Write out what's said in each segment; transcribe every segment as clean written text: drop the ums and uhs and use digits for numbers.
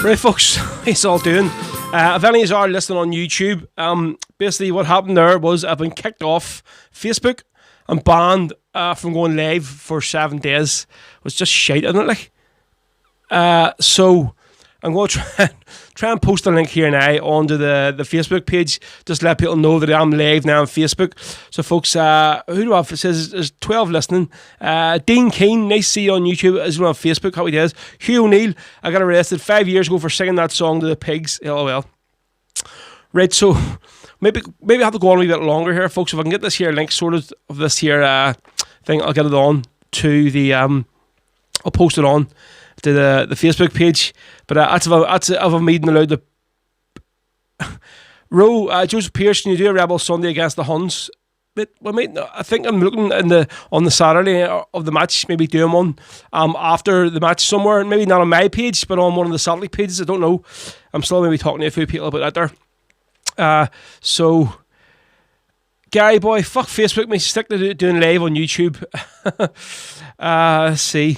Right, folks, it's all doing. If any of you are listening on YouTube, basically what happened there was I've been kicked off Facebook and banned from going live for 7 days. It was just shite, isn't it? So I'm going to try and post a link here now onto the Facebook page. Just let people know that I'm live now on Facebook. So, folks, who do I have? It says there's 12 listening. Dean Keane, nice to see you on YouTube. Is on Facebook. Happy days. Hugh O'Neill, I got arrested 5 years ago for singing that song to the pigs. LOL. Right, so maybe I have to go on a wee bit longer here, folks. If I can get this here link sorted of this here thing, I'll get it on to the. I'll post it on to the Facebook page. But that's if I'm even allowed to. Joseph Pearce, can you do a Rebel Sunday against the Huns? I think I'm looking on the Saturday of the match, maybe doing one after the match somewhere. Maybe not on my page, but on one of the satellite pages. I don't know. I'm still maybe talking to a few people about that there. So, Gary boy, fuck Facebook me. Stick to doing live on YouTube. Let's see.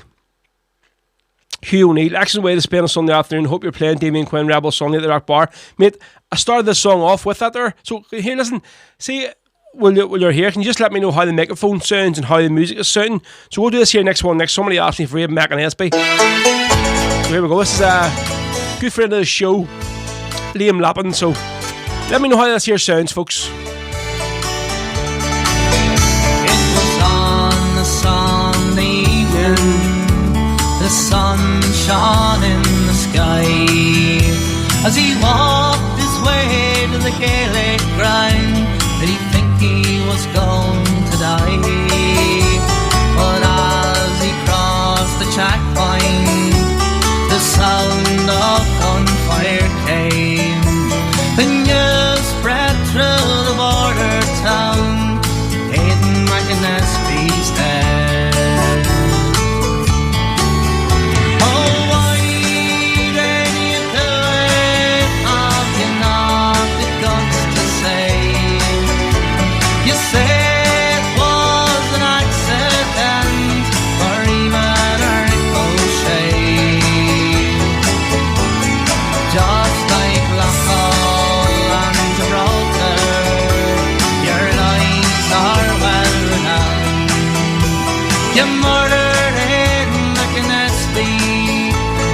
Hugh O'Neill, excellent way to spend a Sunday afternoon. Hope you're playing Damien Quinn Rebel Sunday at the Rock Bar. Mate, I started this song off with that there. So here, listen, see, while you're here, can you just let me know how the microphone sounds and how the music is sounding? So we'll do this here next. Somebody asked me for Abe Mac and SB. So here we go. This is a good friend of the show, Liam Lappin. So let me know how this here sounds, folks. It was on a Sunday evening. The sun shone in the sky as he walked his way to the Gaelic ground. Did he think he was going to die? But as he crossed the checkpoint, the sound of gunfire came. The news spread through the border town. Aidan McInnesby's dead. You murdered Aidan McInnesby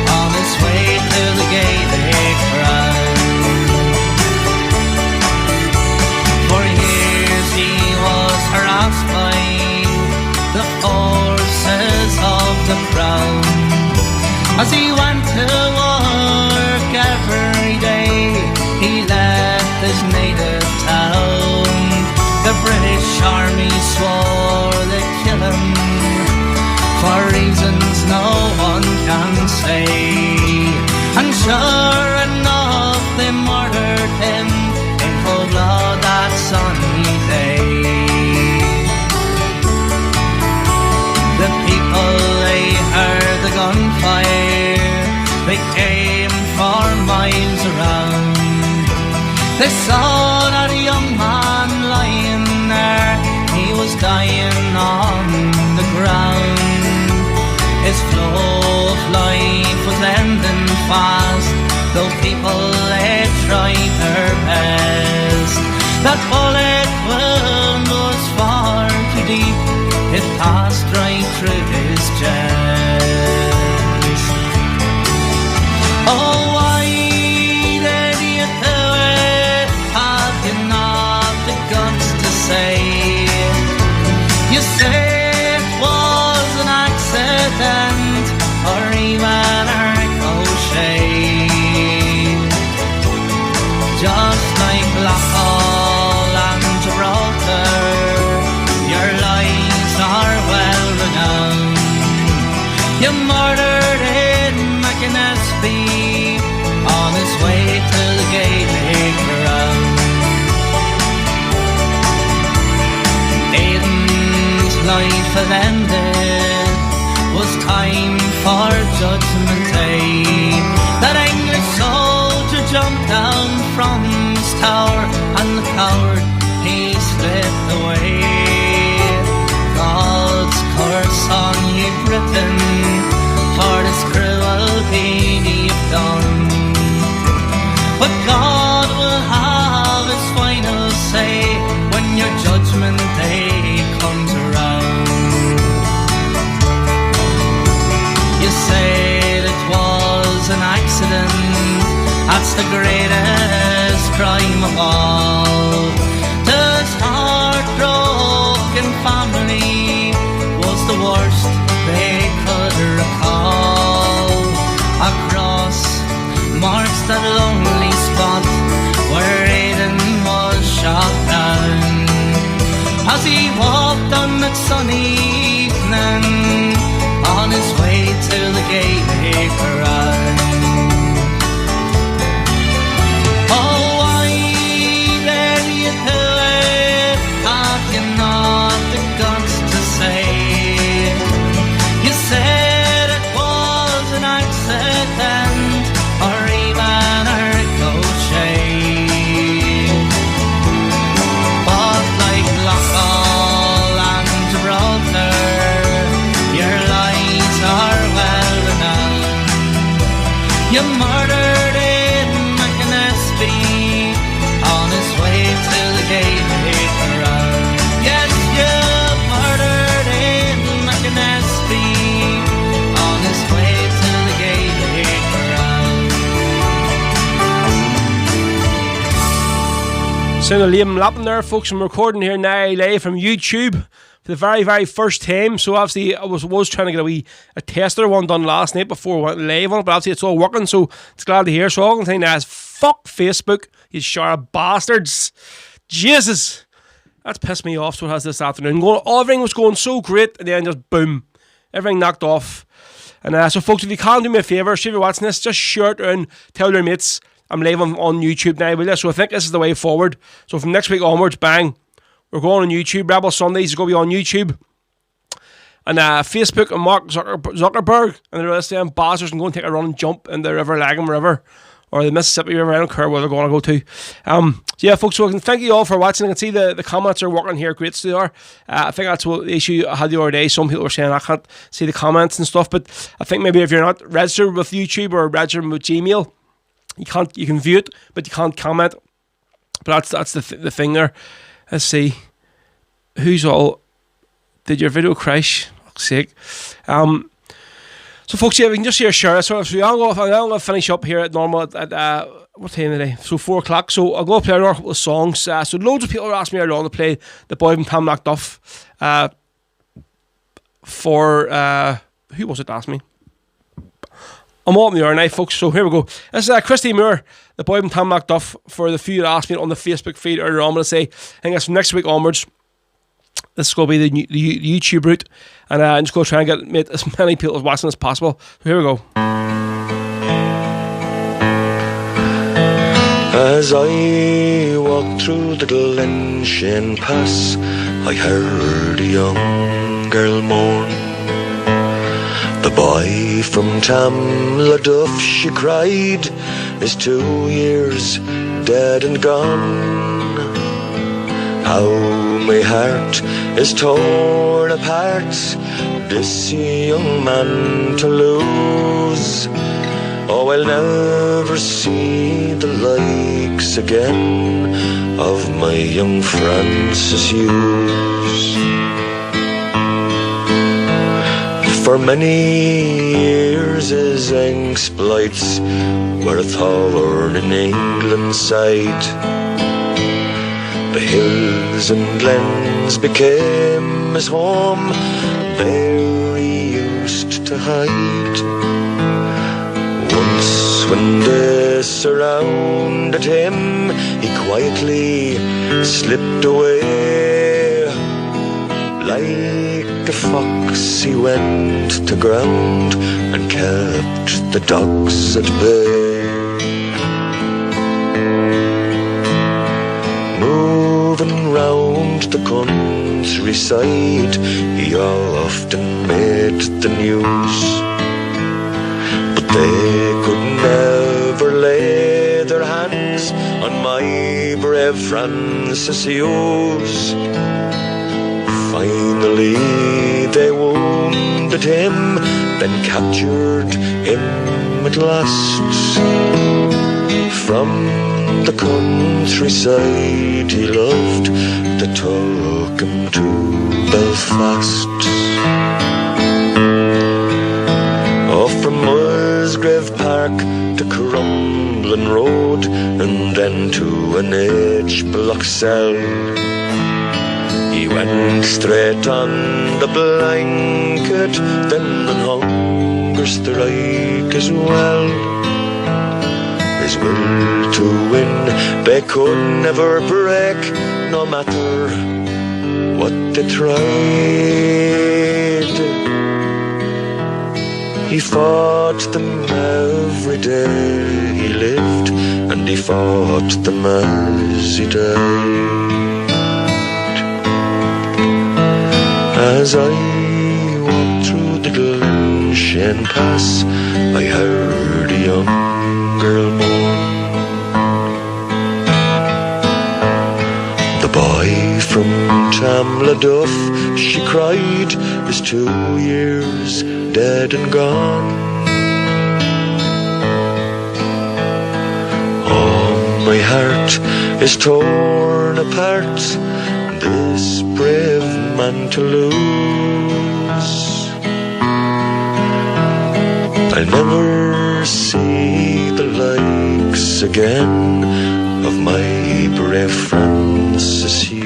on his way to the Gaelic ground. For years he was harassed by the forces of the crown. As he went to work every day, he left his native town. The British army swore they'd kill him for reasons no one can say. And sure enough, they murdered him in cold blood that sunny day. The people, they heard the gunfire. They came for miles around. They saw that young man lying there. He was dying on the ground. His flow of life was ending fast, though people, they tried their best. That bullet wound was far too deep. It passed right through his chest. Oh, why did you do it? Have you not the guts to say? You say it was an accident or even a ricochet. Just like Loughall and Gibraltar, your lies are well renowned. You murdered Aidan McInnesby on his way to the Gaelic ground. Aidan's life had ended. Was time for judgment day. That English soldier jumped down from his tower, and the coward, he slipped away. God's curse on you, Britain, for this cruel deed you've done. the greatest crime of all. This heartbroken family was the worst they could recall. Across marks that lonely spot where Aidan was shot down as he walked on that sunny evening on his way to the gay ground. Oh, why dare you do it? Have you not the guts to say? You said it was an accident or even a ricochet. But like Lochal and Gibraltar, your lies are well renowned. You murdered in McAnespie on his way to the Gaelic ground. Yes, you murdered in McAnespie on his way to the Gaelic ground. Sound of Liam Lappin there, folks. I'm recording here now live from YouTube for the very, very first time. So obviously I was trying to get a tester one done last night before we went live on it, but obviously it's all working, so it's glad to hear. So all I'm saying now is fuck Facebook, you sharp bastards. Jesus, that's pissed me off. So it has this afternoon. Everything was going so great, and then just boom, everything knocked off. And so folks, if you can do me a favour, if you're watching this, just share it around, tell your mates. I'm live on YouTube now, will you? So I think this is the way forward. So from next week onwards, bang, we're going on YouTube. Rebel Sundays is going to be on YouTube. And Facebook and Mark Zuckerberg and the rest of them bastards can go and take a run and jump in the River Lagan River or the Mississippi River. I don't care where they're going to go to. So yeah, folks, so thank you all for watching. I can see the comments are working here. Great, so they are. I think that's what the issue I had the other day. Some people were saying I can't see the comments and stuff, but I think maybe if you're not registered with YouTube or registered with Gmail, you can view it, but you can't comment. But that's the thing there. Let's see. Who's all? Did your video crash? Fuck's sake. So folks, yeah, we can just share it. So I'm going to finish up here at normal at what time today? So 4 o'clock. So I'll go play another couple of songs. So loads of people are asking me earlier on to play the boy from Tam Macduff. For who was it that asked me? I'm all up in the air now, folks, so here we go. This is Christy Moore, the boy from Tam Macduff, for the few that asked me on the Facebook feed earlier on. I'm going to say, I think that's from next week onwards. This is going to be the YouTube route, and I'm just going to try and get as many people watching as possible. So here we go. As I walked through the Glenshane Pass, I heard a young girl mourn. The boy from Tamladuff, she cried, is 2 years dead and gone. How my heart is torn apart, this young man to lose. Oh, I'll never see the likes again of my young Francis Hughes. For many years his exploits were a thorn in England's side. The hills and glens became his home, there he used to hide. Once when they surrounded him, he quietly slipped away. Like a fox he went to ground and kept the dogs at bay. Moving round the countryside, he often made the news. But they could never lay their hands on my brave Francis Hughes. Finally they wounded him, then captured him at last. From the countryside he loved, they took him to Belfast. Oh, from Musgrave Park to a crumbling road and then to an H-block cell. He went straight on the blanket, then on hunger strike as well. His will to win they could never break, no matter what they tried. He fought them every day he lived, and he fought them as he died. As I walked through the Glenshane Pass, I heard a young girl moan. The boy from Tamladuff, she cried, is 2 years dead and gone. Oh, my heart is torn apart, this brave man to lose. I'll never see the likes again of my brave Francis Hugh.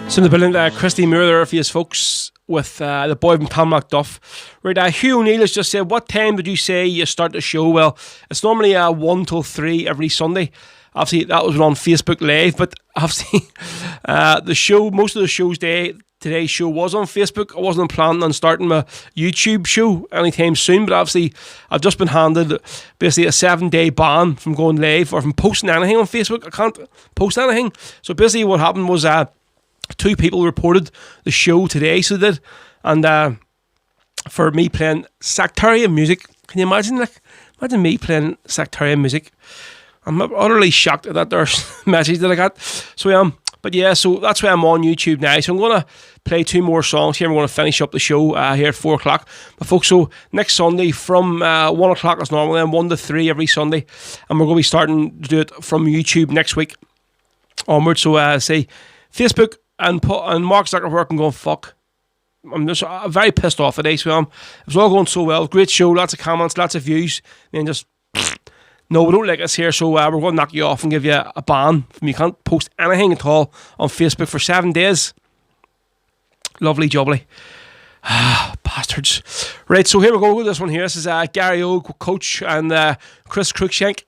Some of the brilliant Christy Moore there for you folks with the boy from Tamladuff. Right, Hugh O'Neill has just said, what time did you say you start the show? Well, it's normally 1 till 3 every Sunday. Obviously, that was on Facebook Live, but obviously, the show, most of the shows today's show was on Facebook. I wasn't planning on starting my YouTube show anytime soon, but obviously, I've just been handed basically a 7-day ban from going live or from posting anything on Facebook. I can't post anything. So basically, what happened was 2 people reported the show today, so they did, and for me playing sectarian music. Can you imagine? Imagine me playing sectarian music. I'm utterly shocked at that there's message that I got. So but yeah, so that's why I'm on YouTube now. So I'm going to play 2 more songs here. I'm going to finish up the show here at 4 o'clock. But folks, so next Sunday from 1 o'clock as normal, then 1 to 3 every Sunday. And we're going to be starting to do it from YouTube next week onwards. So say Facebook and Mark Zuckerberg and going, fuck. I'm just very pissed off today. So it was all going so well. Great show, lots of comments, lots of views. And just... no, we don't like us here, so we're going to knock you off and give you a ban. You can't post anything at all on Facebook for 7 days. Lovely jubbly. Bastards. Right, so here we go with this one here. This is Gary O, coach, and Chris Cruikshank.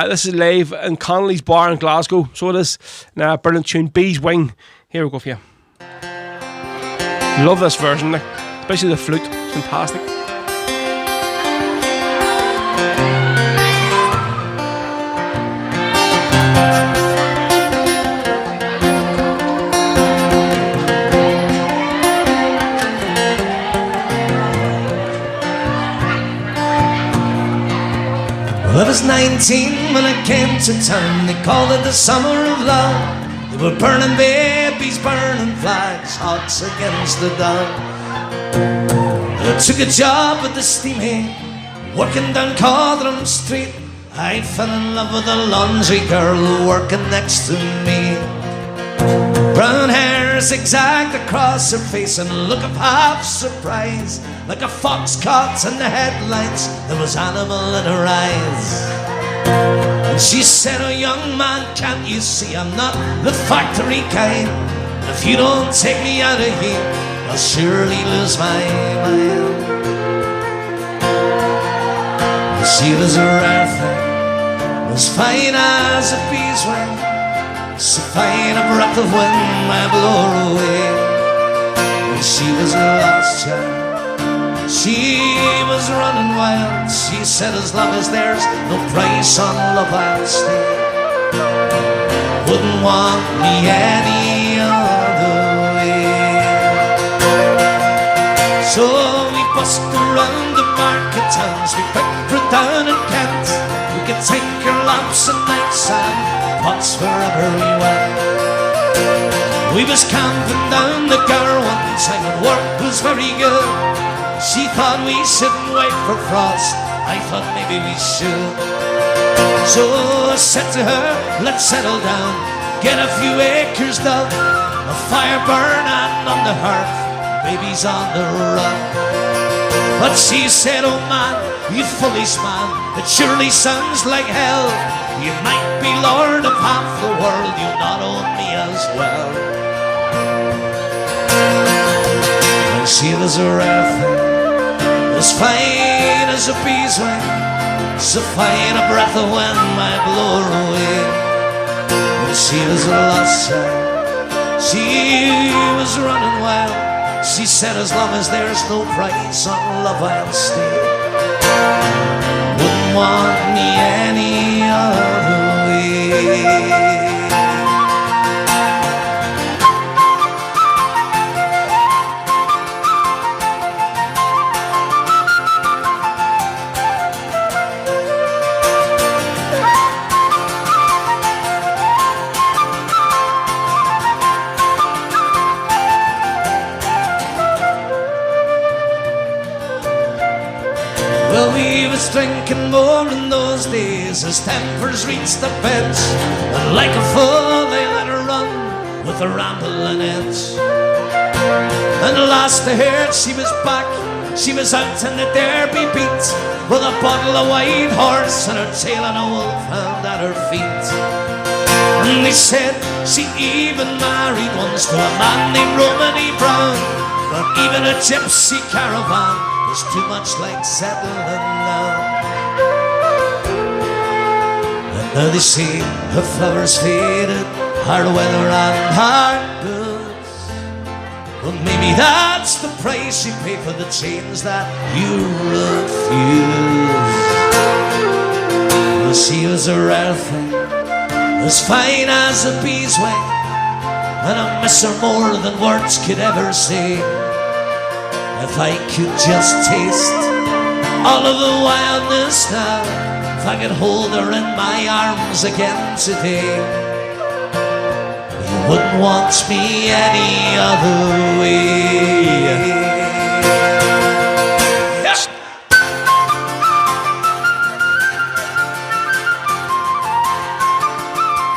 This is live in Connolly's Bar in Glasgow. So it is. Brilliant tune, Bee's Wing. Here we go for you. Love this version, especially the flute. It's fantastic. Well, I was 19 when I came to town. They called it the summer of love. They were burning babies, burning flags, hearts against the dawn. I took a job at the steamhead, working down Cawthron Street. I fell in love with a laundry girl working next to me. Brown hair zigzagged across her face and a look of half surprise. Like a fox caught in the headlights, there was animal in her eyes. And she said, oh young man, can't you see I'm not the factory kind? If you don't take me out of here, I'll surely lose my mind. You see, it was a rare thing, as fine as a bee's wing, so fine a breath of wind might blow her away. When she was a lost child, she was running wild. She said, as long as there's no price on love, I'll stay. Wouldn't want me any other way. So we bust around the market towns, we picked her down in Kent. We could take her lamps and nights and pots wherever we went. We was camping down the Gower one time and work was very good. She thought we shouldn't wait for frost, I thought maybe we should. So I said to her, let's settle down, get a few acres dug, a fire burning on the hearth, babies on the rug. But she said, oh man, you foolish man, it surely sounds like hell. You might be lord of half the world, you not own me as well. And she was a rare thing, as fine as a bee's wing, so fine a breath of wind might blow her away. And she was a lost child, she was running wild. She said, as long as there's no price on love, I'll stay. Wouldn't want me any other way. Well, we was drinking more in those days as tempers reached the bench, and like a fool they let her run with a rambling edge. And last I heard she was back, she was out in the Derby beat, with a bottle of white horse and her tail and a wolfhound at her feet. And they said she even married once to a man named Romany Brown, but even a gypsy caravan was too much like settling down. And now they say her flowers faded, her weather and her goods. Well, maybe that's the price you pay for the change that you refuse. Well, she was a rare thing, as fine as a bee's wing, and I miss her more than words could ever say. If I could just taste all of the wildness now, if I could hold her in my arms again today, you wouldn't want me any other way.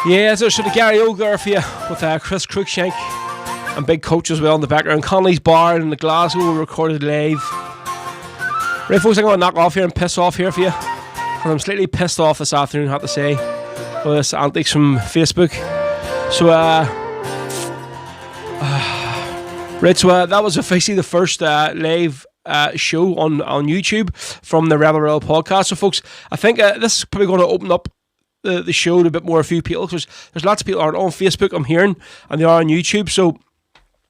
Yeah, so should have Gary O'Gara for you with Chris Cruikshank and Big Coach as well in the background. Connolly's Bar in the Glasgow recorded live. Right, folks, I'm going to knock off here and piss off here for you, because I'm slightly pissed off this afternoon, I have to say, with this antics from Facebook. So, right, so that was officially the first live show on YouTube from the Rebel Rebel podcast. So, folks, I think this is probably going to open up the show to a bit more a few people, because there's lots of people aren't on Facebook, I'm hearing, and they are on YouTube. So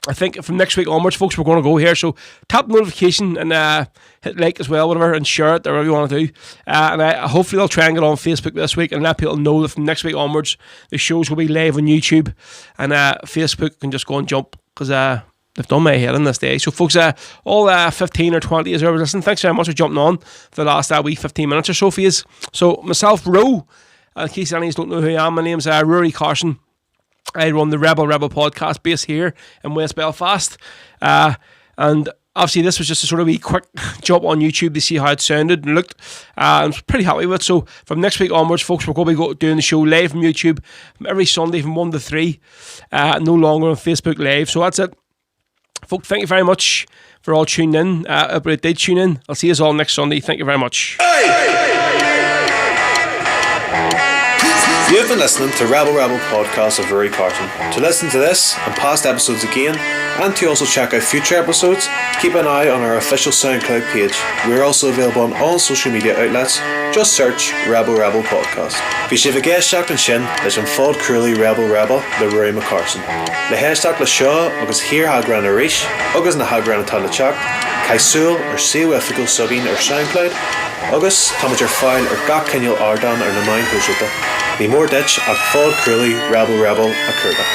I think from next week onwards, folks, we're going to go here. So tap the notification and hit like as well, whatever, and share it, whatever you want to do. And hopefully I'll try and get on Facebook this week and let people know that from next week onwards, the shows will be live on YouTube, and Facebook can just go and jump, because they've done my head in this day. So folks, all 15 or 20 as ever listening, thanks very much for jumping on for the last week 15 minutes or so for you. So myself, Ro, in case any of you don't know who I am, my name's Rory Carson. I run the Rebel podcast based here in West Belfast, and obviously this was just a sort of wee quick jump on YouTube to see how it sounded and looked. I'm pretty happy with it. So from next week onwards, folks, we're going to be doing the show live from YouTube every Sunday from 1 to 3, no longer on Facebook Live. So that's it, folks. Thank you very much for all tuning in. If you did tune in, I'll see you all next Sunday. Thank you very much. You have been listening to Rebel Podcast of Rory Carson. To listen to this and past episodes again, and to also check out future episodes, keep an eye on our official SoundCloud page. We are also available on all social media outlets. Just search Rebel Podcast. Bhí si bh géisteach an sin leis an fád cruailí Rebel le Rory McCarson. Le héisteach le seo agus hir hagran a ríis, agus na hagran atá le teach, caisúil ar siú ethical sugin ar SoundCloud, agus táid ar fáil ar gach cinneal ardan ar na main húisiúta. Bhí mór ditch ag fád cruailí Rebel a curda.